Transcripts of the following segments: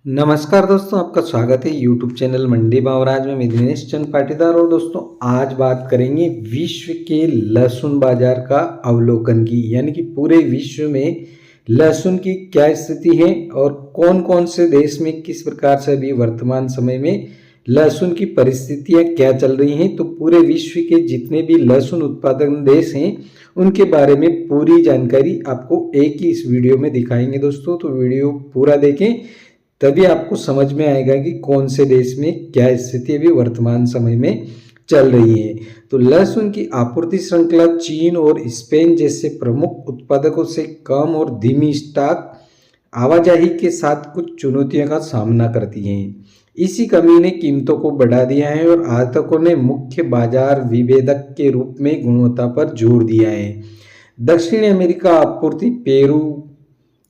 नमस्कार दोस्तों, आपका स्वागत है यूट्यूब चैनल मंडी भावराज में। मैं दिनेश चंद पाटीदार। और दोस्तों आज बात करेंगे विश्व के लहसुन बाजार का अवलोकन की, यानी कि पूरे विश्व में लहसुन की क्या स्थिति है और कौन कौन से देश में किस प्रकार से अभी वर्तमान समय में लहसुन की परिस्थितियां क्या चल रही हैं। तो पूरे विश्व के जितने भी लहसुन उत्पादन देश हैं उनके बारे में पूरी जानकारी आपको एक ही इस वीडियो में दिखाएंगे दोस्तों। तो वीडियो पूरा देखें, तभी आपको समझ में आएगा कि कौन से देश में क्या स्थिति अभी वर्तमान समय में चल रही है। तो लहसुन की आपूर्ति श्रृंखला चीन और स्पेन जैसे प्रमुख उत्पादकों से कम और धीमी स्टॉक आवाजाही के साथ कुछ चुनौतियों का सामना करती है। इसी कमी ने कीमतों को बढ़ा दिया है और आयातकों ने मुख्य बाजार विभेदक के रूप में गुणवत्ता पर जोर दिया है। दक्षिण अमेरिका आपूर्ति पेरू,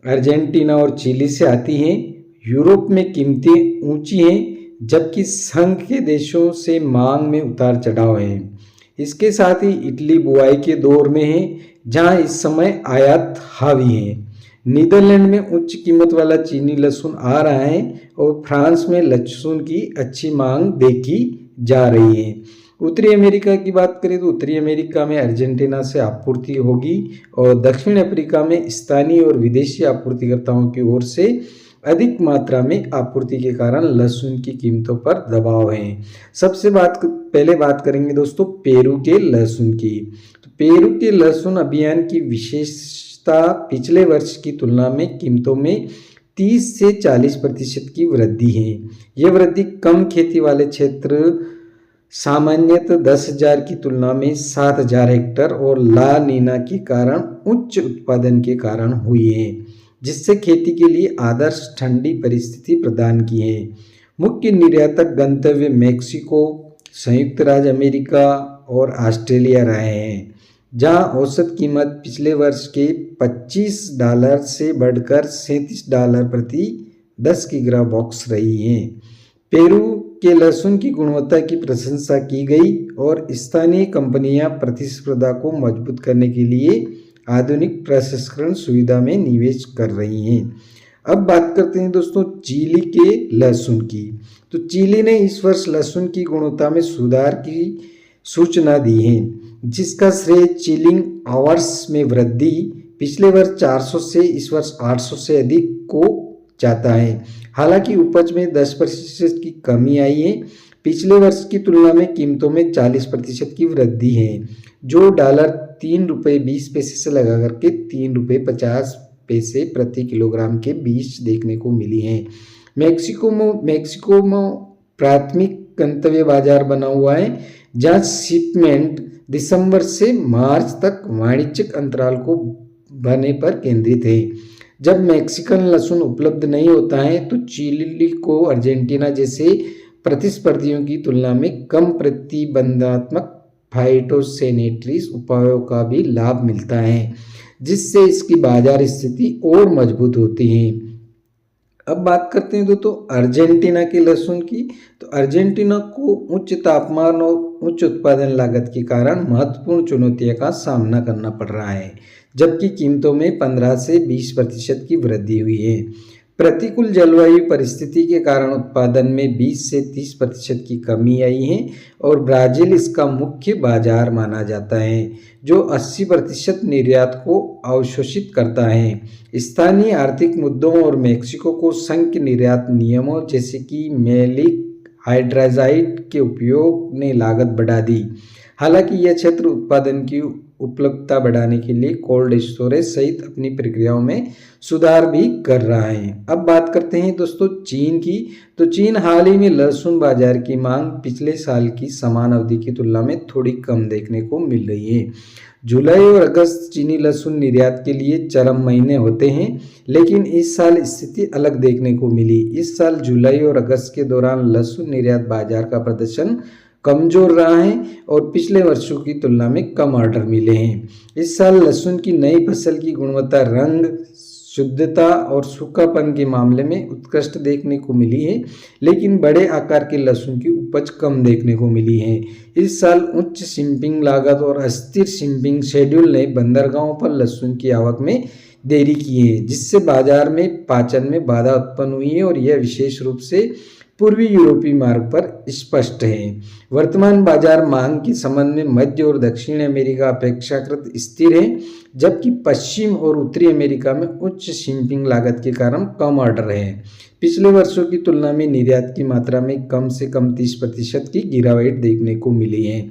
अर्जेंटीना और चिली से आती है। यूरोप में कीमतें ऊंची हैं, जबकि संघ के देशों से मांग में उतार चढ़ाव है। इसके साथ ही इटली बुआई के दौर में है, जहां इस समय आयात हावी है। नीदरलैंड में उच्च कीमत वाला चीनी लहसुन आ रहा है और फ्रांस में लहसुन की अच्छी मांग देखी जा रही है। उत्तरी अमेरिका की बात करें तो उत्तरी अमेरिका में अर्जेंटीना से आपूर्ति होगी और दक्षिण अफ्रीका में स्थानीय और विदेशी आपूर्तिकर्ताओं की ओर से अधिक मात्रा में आपूर्ति के कारण लहसुन की कीमतों पर दबाव है। पहले बात करेंगे दोस्तों पेरू के लहसुन की। तो पेरू के लहसुन अभियान की विशेषता पिछले वर्ष की तुलना में कीमतों में 30 से 40% की वृद्धि है। यह वृद्धि कम खेती वाले क्षेत्र सामान्यतः 10,000 की तुलना में 7,000 हेक्टेयर और ला नीना के कारण उच्च उत्पादन के कारण हुई है, जिससे खेती के लिए आदर्श ठंडी परिस्थिति प्रदान की है। मुख्य निर्यातक गंतव्य मैक्सिको, संयुक्त राज्य अमेरिका और ऑस्ट्रेलिया रहे हैं, जहां औसत कीमत पिछले वर्ष के $25 से बढ़कर $37 प्रति 10 किग्रा बॉक्स रही है। पेरू के लहसुन की गुणवत्ता की प्रशंसा की गई और स्थानीय कंपनियां प्रतिस्पर्धा को मजबूत करने के लिए आधुनिक प्रसंस्करण सुविधा में निवेश कर रही हैं। अब बात करते हैं दोस्तों चिली के लहसुन की। तो चिली ने इस वर्ष लहसुन की गुणवत्ता में सुधार की सूचना दी है, जिसका श्रेय चिलिंग आवर्स में वृद्धि पिछले वर्ष 400 से इस वर्ष 800 से अधिक को जाता है। हालांकि उपज में 10% की कमी आई है। पिछले वर्ष की तुलना में कीमतों में 40% की वृद्धि है, जो $3.20 से लगा करके $3.50 प्रति किलोग्राम के बीच देखने को मिली है। मैक्सिको में प्राथमिक गंतव्य बाजार बना हुआ है, जहां शिपमेंट दिसंबर से मार्च तक वाणिज्यिक अंतराल को भरने पर केंद्रित है। जब मैक्सिकन लहसुन उपलब्ध नहीं होता है तो चिली को अर्जेंटीना जैसे प्रतिस्पर्धियों की तुलना में कम प्रतिबंधात्मक फाइटोसैनिटरी उपायों का भी लाभ मिलता है, जिससे इसकी बाजार स्थिति और मजबूत होती है। अब बात करते हैं दोस्तों अर्जेंटीना के लहसुन की। तो अर्जेंटीना को उच्च तापमान और उच्च उत्पादन लागत के कारण महत्वपूर्ण चुनौतियों का सामना करना पड़ रहा है, जबकि कीमतों में 15 से 20% की वृद्धि हुई है। प्रतिकूल जलवायु परिस्थिति के कारण उत्पादन में 20 से 30% की कमी आई है और ब्राजील इसका मुख्य बाजार माना जाता है, जो 80% निर्यात को अवशोषित करता है। स्थानीय आर्थिक मुद्दों और मैक्सिको को संघ के निर्यात नियमों जैसे कि मैलिक हाइड्राजाइड के उपयोग ने लागत बढ़ा दी। हालांकि यह क्षेत्र उत्पादन की उपलब्धता बढ़ाने के लिए कोल्ड स्टोरेज सहित अपनी प्रक्रियाओं में सुधार भी कर रहा है। अब बात करते हैं दोस्तों चीन की। तो चीन हाल ही में लहसुन बाजार की मांग पिछले साल की समान अवधि की तुलना में थोड़ी कम देखने को मिल रही है। जुलाई और अगस्त चीनी लहसुन निर्यात के लिए चरम महीने होते हैं, लेकिन इस साल स्थिति अलग देखने को मिली। इस साल जुलाई और अगस्त के दौरान लहसुन निर्यात बाजार का प्रदर्शन कमजोर रहा है और पिछले वर्षों की तुलना में कम ऑर्डर मिले हैं। इस साल लहसुन की नई फसल की गुणवत्ता, रंग, शुद्धता और सूखापन के मामले में उत्कृष्ट देखने को मिली है, लेकिन बड़े आकार के लहसुन की उपज कम देखने को मिली है। इस साल उच्च शिपिंग लागत और अस्थिर शिपिंग शेड्यूल ने बंदरगाहों पर लहसुन की आवक में देरी की है, जिससे बाजार में पाचन में बाधा उत्पन्न हुई है और यह विशेष रूप से पूर्वी यूरोपीय मार्ग पर स्पष्ट है। वर्तमान बाजार मांग के संबंध में मध्य और दक्षिण अमेरिका अपेक्षाकृत स्थिर है, जबकि पश्चिम और उत्तरी अमेरिका में उच्च शिपिंग लागत के कारण कम ऑर्डर है। पिछले वर्षों की तुलना में निर्यात की मात्रा में कम से कम 30% की गिरावट देखने को मिली है।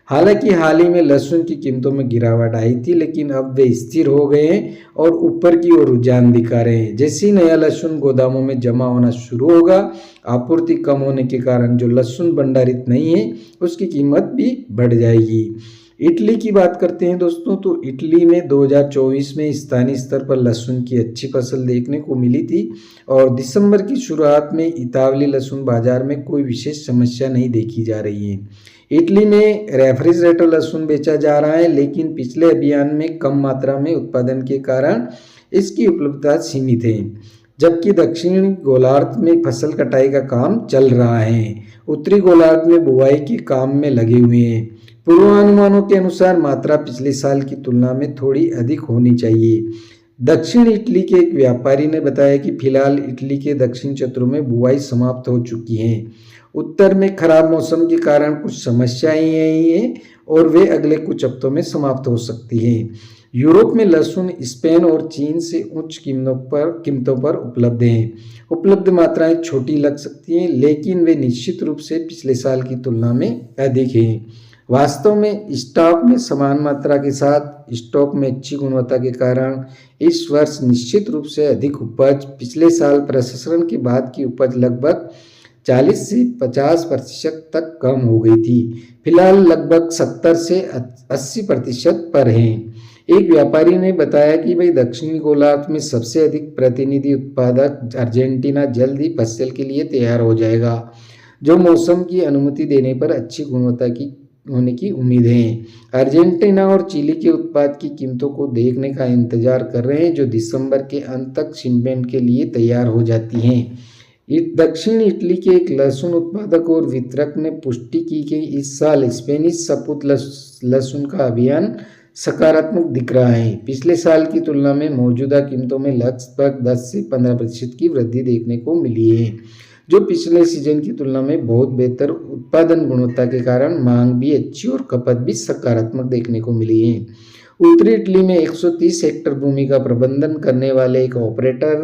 हालांकि हाल ही में लहसुन की कीमतों में गिरावट आई थी, लेकिन अब वे स्थिर हो गए हैं और ऊपर की ओर रुझान दिखा रहे हैं। जैसे ही नया लहसुन गोदामों में जमा होना शुरू होगा, आपूर्ति कम होने के कारण जो लहसुन भंडारित नहीं है उसकी कीमत भी बढ़ जाएगी। इटली की बात करते हैं दोस्तों, तो इटली में 2024 में स्थानीय स्तर पर लहसुन की अच्छी फसल देखने को मिली थी और दिसंबर की शुरुआत में इतावली लहसुन बाजार में कोई विशेष समस्या नहीं देखी जा रही है। इटली में रेफ्रिजरेटर लहसुन बेचा जा रहा है, लेकिन पिछले अभियान में कम मात्रा में उत्पादन के कारण इसकी उपलब्धता सीमित है, जबकि दक्षिणी गोलार्ध में फसल कटाई का काम चल रहा है। उत्तरी गोलार्ध में बुआई के काम में लगे हुए हैं। पूर्वानुमानों के अनुसार मात्रा पिछले साल की तुलना में थोड़ी अधिक होनी चाहिए। दक्षिण इटली के एक व्यापारी ने बताया कि फिलहाल इटली के दक्षिण क्षेत्रों में बुआई समाप्त हो चुकी है। उत्तर में खराब मौसम के कारण कुछ समस्याएं आई हैं और वे अगले कुछ हफ्तों में समाप्त हो सकती हैं। यूरोप में लहसुन स्पेन और चीन से उच्च कीमतों पर उपलब्ध हैं। उपलब्ध मात्राएं छोटी लग सकती हैं, लेकिन वे निश्चित रूप से पिछले साल की तुलना में अधिक हैं। वास्तव में स्टॉक में समान मात्रा के साथ स्टॉक में अच्छी गुणवत्ता के कारण इस वर्ष निश्चित रूप से अधिक उपज पिछले साल प्रसंस्करण के बाद की उपज लगभग 40 से 50% तक कम हो गई थी। फिलहाल लगभग 70 से 80% पर हैं। एक व्यापारी ने बताया कि भाई दक्षिणी गोलार्ध में सबसे अधिक प्रतिनिधि उत्पादक अर्जेंटीना जल्द ही फसल के लिए तैयार हो जाएगा, जो मौसम की अनुमति देने पर अच्छी गुणवत्ता की होने की उम्मीद है। अर्जेंटीना और चिली के उत्पाद की कीमतों को देखने का इंतजार कर रहे हैं, जो दिसंबर के अंत तक शिपमेंट के लिए तैयार हो जाती हैं। दक्षिण इटली के एक लहसुन उत्पादक और वितरक ने पुष्टि की कि इस साल स्पेनिश सपूत लहसुन का अभियान सकारात्मक दिख रहा है। पिछले साल की तुलना में मौजूदा कीमतों में लगभग 10 से 15% की वृद्धि देखने को मिली है, जो पिछले सीजन की तुलना में बहुत बेहतर उत्पादन गुणवत्ता के कारण मांग भी अच्छी और खपत भी सकारात्मक देखने को मिली है। उत्तरी इटली में 130 हेक्टेयर भूमि का प्रबंधन करने वाले एक ऑपरेटर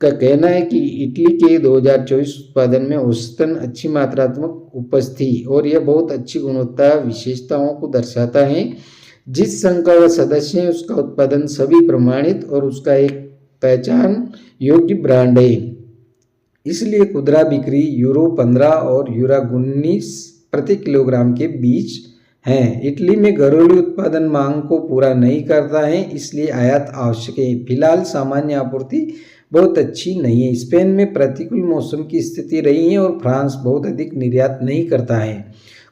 का कहना है कि इटली के 2024 उत्पादन में औसतन अच्छी मात्रात्मक उपज थी और यह बहुत अच्छी गुणवत्ता विशेषताओं को दर्शाता है। जिस संघ का वह सदस्य है उसका उत्पादन सभी प्रमाणित और उसका एक पहचान योग्य ब्रांड है। इसलिए खुदरा बिक्री यूरो 15 और यूरो 19 प्रति किलोग्राम के बीच है। इटली में घरेलू उत्पादन मांग को पूरा नहीं करता है, इसलिए आयात आवश्यक है। फिलहाल सामान्य आपूर्ति बहुत अच्छी नहीं है। स्पेन में प्रतिकूल मौसम की स्थिति रही है और फ्रांस बहुत अधिक निर्यात नहीं करता है।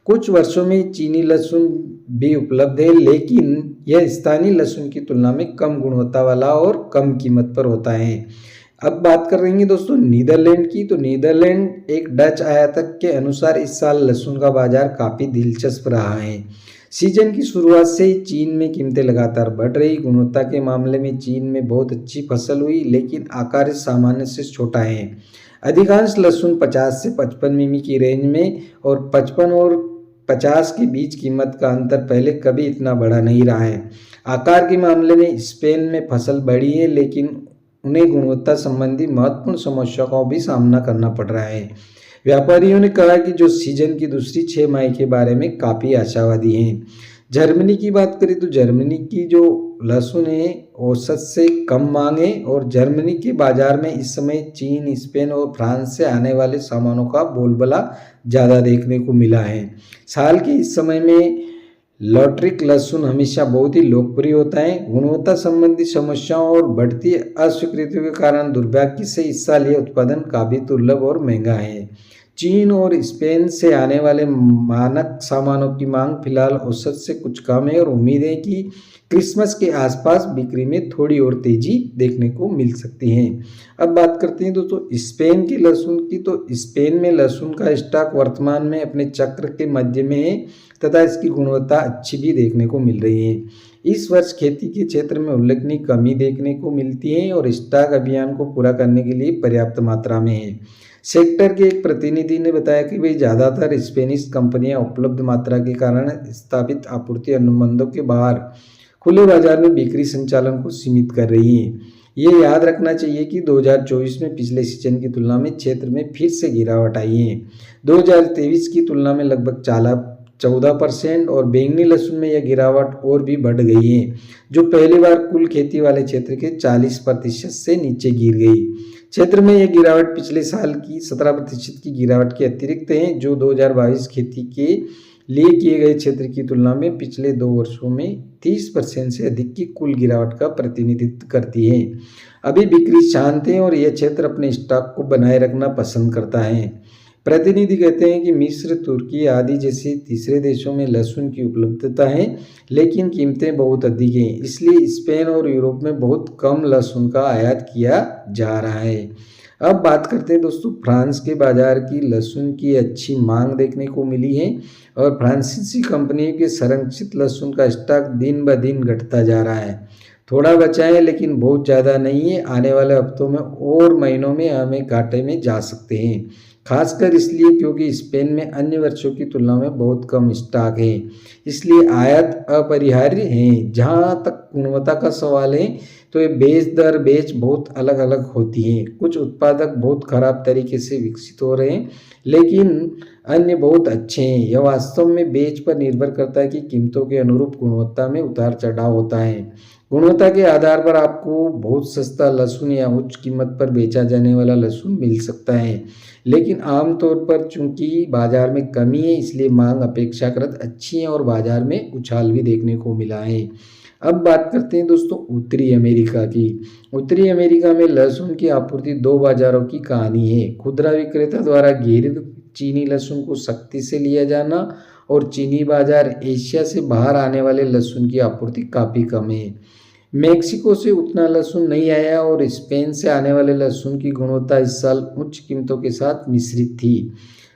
कुछ वर्षों में चीनी लहसुन भी उपलब्ध है, लेकिन यह स्थानीय लहसुन की तुलना में कम गुणवत्ता वाला और कम कीमत पर होता है। अब बात कर रहे हैं दोस्तों नीदरलैंड की, तो नीदरलैंड एक डच आयातक के अनुसार इस साल लहसुन का बाजार काफ़ी दिलचस्प रहा है। सीजन की शुरुआत से ही चीन में कीमतें लगातार बढ़ रही। गुणवत्ता के मामले में चीन में बहुत अच्छी फसल हुई, लेकिन आकार सामान्य से छोटा है। अधिकांश लहसुन 50 से 55 मिमी की रेंज में और 55 और 50 के बीच कीमत का अंतर पहले कभी इतना बड़ा नहीं रहा है। आकार के मामले में स्पेन में फसल बढ़ी है, लेकिन उन्हें गुणवत्ता संबंधी महत्वपूर्ण समस्याओं का भी सामना करना पड़ रहा है। व्यापारियों ने कहा कि जो सीजन की दूसरी 6 माह के बारे में काफ़ी आशावादी हैं। जर्मनी की बात करें तो जर्मनी की जो लहसुन है औसत से कम मांग है और जर्मनी के बाजार में इस समय चीन, स्पेन और फ्रांस से आने वाले सामानों का बोलबाला ज़्यादा देखने को मिला है। साल के इस समय में लॉटरिक लहसुन हमेशा बहुत ही लोकप्रिय होता है। गुणवत्ता संबंधी समस्याओं और बढ़ती अस्वीकृतियों के कारण दुर्भाग्य से इस साल यह उत्पादन काफ़ी दुर्लभ और महंगा है। चीन और स्पेन से आने वाले मानक सामानों की मांग फिलहाल औसत से कुछ कम है और उम्मीद है कि क्रिसमस के आसपास बिक्री में थोड़ी और तेजी देखने को मिल सकती है। अब बात करते हैं दोस्तों स्पेन की लहसुन की। तो स्पेन में लहसुन का स्टॉक वर्तमान में अपने चक्र के मध्य में है तथा इसकी गुणवत्ता अच्छी भी देखने को मिल रही है। इस वर्ष खेती के क्षेत्र में उल्लेखनीय कमी देखने को मिलती है और स्टॉक अभियान को पूरा करने के लिए पर्याप्त मात्रा में है। सेक्टर के एक प्रतिनिधि ने बताया कि वे ज़्यादातर स्पेनिश कंपनियां उपलब्ध मात्रा के कारण स्थापित आपूर्ति अनुबंधों के बाहर खुले बाजार में बिक्री संचालन को सीमित कर रही हैं। ये याद रखना चाहिए कि 2024 में पिछले सीजन की तुलना में क्षेत्र में फिर से गिरावट आई है। 2023 की तुलना में लगभग 14% और बैंगनी लहसुन में यह गिरावट और भी बढ़ गई है, जो पहली बार कुल खेती वाले क्षेत्र के 40% से नीचे गिर गई। क्षेत्र में यह गिरावट पिछले साल की 17% की गिरावट के अतिरिक्त है, जो 2022 खेती के लिए किए गए क्षेत्र की तुलना में पिछले 2 वर्षों में 30% से अधिक की कुल गिरावट का प्रतिनिधित्व करती है। अभी बिक्री शांत है और यह क्षेत्र अपने स्टॉक को बनाए रखना पसंद करता है। प्रतिनिधि कहते हैं कि मिस्र, तुर्की आदि जैसे तीसरे देशों में लहसुन की उपलब्धता है, लेकिन कीमतें बहुत अधिक हैं, इसलिए स्पेन और यूरोप में बहुत कम लहसुन का आयात किया जा रहा है। अब बात करते हैं दोस्तों फ्रांस के बाजार की। लहसुन की अच्छी मांग देखने को मिली है और फ्रांसीसी कंपनियों के संरक्षित लहसुन का स्टॉक दिन ब दिन घटता जा रहा है। थोड़ा बचा है लेकिन बहुत ज़्यादा नहीं है। आने वाले हफ्तों में और महीनों में हमें घाटे में जा सकते हैं, खासकर इसलिए क्योंकि स्पेन में अन्य वर्षों की तुलना में बहुत कम स्टॉक है, इसलिए आयात अपरिहार्य है। जहाँ तक गुणवत्ता का सवाल है तो ये बेच बहुत अलग अलग होती हैं। कुछ उत्पादक बहुत खराब तरीके से विकसित हो रहे हैं, लेकिन अन्य बहुत अच्छे हैं। यह वास्तव में बेच पर निर्भर करता है कि कीमतों के अनुरूप गुणवत्ता में उतार चढ़ाव होता है। गुणवत्ता के आधार पर आपको बहुत सस्ता लहसुन या उच्च कीमत पर बेचा जाने वाला लहसुन मिल सकता है, लेकिन आमतौर पर चूंकि बाजार में कमी है इसलिए मांग अपेक्षाकृत अच्छी है और बाजार में उछाल भी देखने को मिला है। अब बात करते हैं दोस्तों उत्तरी अमेरिका की। उत्तरी अमेरिका में लहसुन की आपूर्ति 2 बाजारों की कहानी है। खुदरा विक्रेता द्वारा घेरित चीनी लहसुन को सख्ती से लिया जाना और चीनी बाजार एशिया से बाहर आने वाले लहसुन की आपूर्ति काफ़ी कम है। मेक्सिको से उतना लहसुन नहीं आया और स्पेन से आने वाले लहसुन की गुणवत्ता इस साल उच्च कीमतों के साथ मिश्रित थी।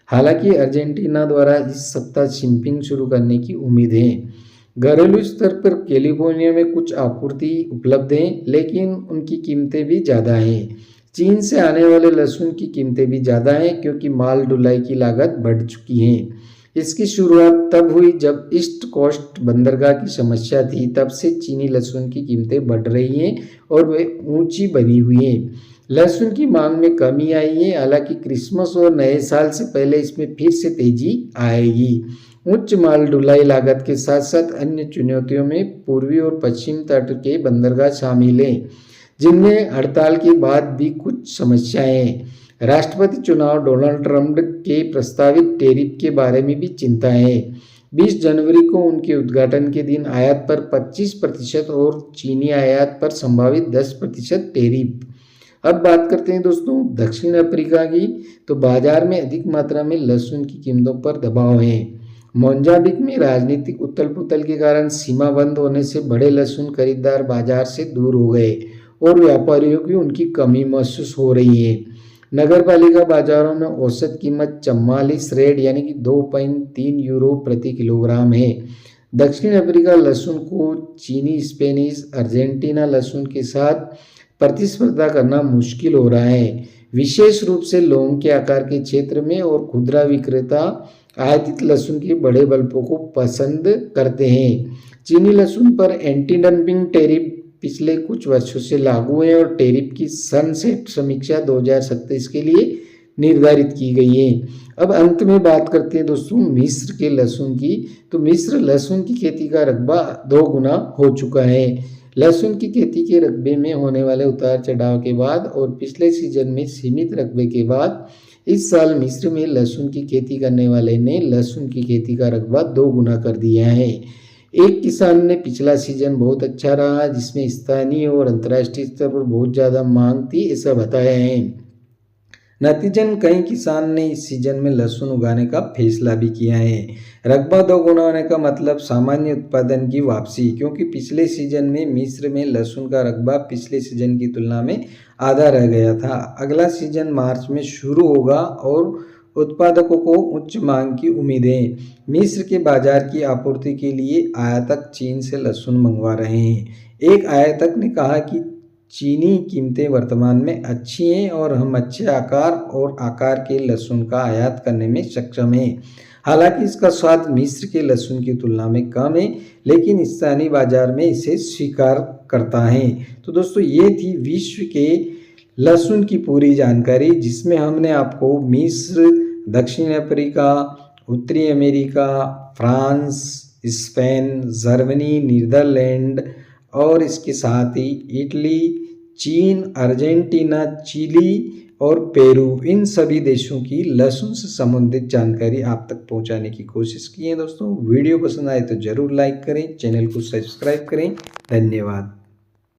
हालांकि अर्जेंटीना द्वारा इस सप्ताह शिपिंग शुरू करने की उम्मीद है। घरेलू स्तर पर कैलिफोर्निया में कुछ आपूर्ति उपलब्ध है, लेकिन उनकी कीमतें भी ज़्यादा हैं। चीन से आने वाले लहसुन की कीमतें भी ज़्यादा हैं क्योंकि माल ढुलाई की लागत बढ़ चुकी है। इसकी शुरुआत तब हुई जब ईस्ट कोस्ट बंदरगाह की समस्या थी। तब से चीनी लहसुन की कीमतें बढ़ रही हैं और वे ऊंची बनी हुई हैं। लहसुन की मांग में कमी आई है, हालांकि क्रिसमस और नए साल से पहले इसमें फिर से तेजी आएगी। उच्च माल ढुलाई लागत के साथ साथ अन्य चुनौतियों में पूर्वी और पश्चिम तट के बंदरगाह शामिल हैं, जिनमें हड़ताल के बाद भी कुछ समस्याएं हैं। राष्ट्रपति चुनाव, डोनाल्ड ट्रंप के प्रस्तावित टैरिफ के बारे में भी चिंता है। 20 जनवरी को उनके उद्घाटन के दिन आयात पर 25% और चीनी आयात पर संभावित 10% टैरिफ। अब बात करते हैं दोस्तों दक्षिण अफ्रीका की। तो बाजार में अधिक मात्रा में लहसुन की कीमतों पर दबाव है। मोजाम्बिक में राजनीतिक उथल पुथल के कारण सीमा बंद होने से बड़े लहसुन खरीदार बाजार से दूर हो गए और व्यापारियों की उनकी कमी महसूस हो रही है। नगर पालिका बाजारों में औसत कीमत 44 रेड यानी कि 2.3 यूरो प्रति किलोग्राम है। दक्षिण अफ्रीका लहसुन को चीनी, स्पेनिश, अर्जेंटीना लहसुन के साथ प्रतिस्पर्धा करना मुश्किल हो रहा है, विशेष रूप से लौंग के आकार के क्षेत्र में, और खुदरा विक्रेता आयातित लहसुन के बड़े बल्बों को पसंद करते हैं। चीनी लहसुन पर एंटी डंपिंग टैरिफ पिछले कुछ वर्षों से लागू है और टैरिफ की सनसेट समीक्षा 2027 के लिए निर्धारित की गई है। अब अंत में बात करते हैं दोस्तों मिस्र के लहसुन की। तो मिस्र लहसुन की खेती का रकबा 2 गुना हो चुका है। लहसुन की खेती के रकबे में होने वाले उतार चढ़ाव के बाद और पिछले सीजन में सीमित रकबे के बाद इस साल मिस्र में लहसुन की खेती करने वाले ने लहसुन की खेती का रकबा 2 गुना कर दिया है। एक किसान ने पिछला सीजन बहुत अच्छा रहा, जिसमें स्थानीय और अंतर्राष्ट्रीय स्तर पर बहुत ज़्यादा मांग थी, ऐसा बताया है। नतीजन कई किसान ने इस सीजन में लहसुन उगाने का फैसला भी किया है। रकबा दोगुना होने का मतलब सामान्य उत्पादन की वापसी, क्योंकि पिछले सीजन में मिस्र में लहसुन का रकबा पिछले सीजन की तुलना में आधा रह गया था। अगला सीजन मार्च में शुरू होगा और उत्पादकों को उच्च मांग की उम्मीद है। मिस्र के बाजार की आपूर्ति के लिए आयातक चीन से लहसुन मंगवा रहे हैं। एक आयातक ने कहा कि चीनी कीमतें वर्तमान में अच्छी हैं और हम अच्छे आकार के लहसुन का आयात करने में सक्षम हैं। हालांकि इसका स्वाद मिस्र के लहसुन की तुलना में कम है, लेकिन स्थानीय बाजार में इसे स्वीकार करता है। तो दोस्तों, ये थी विश्व के लहसुन की पूरी जानकारी, जिसमें हमने आपको मिस्र, दक्षिण अफ्रीका, उत्तरी America, France, Spain, Germany, Netherland और इसके साथ ही इटली, चीन, अर्जेंटीना, चिली और पेरू, इन सभी देशों की लहसुन से संबंधित जानकारी आप तक पहुंचाने की कोशिश की है। दोस्तों, वीडियो पसंद आए तो जरूर लाइक करें, चैनल को सब्सक्राइब करें। धन्यवाद।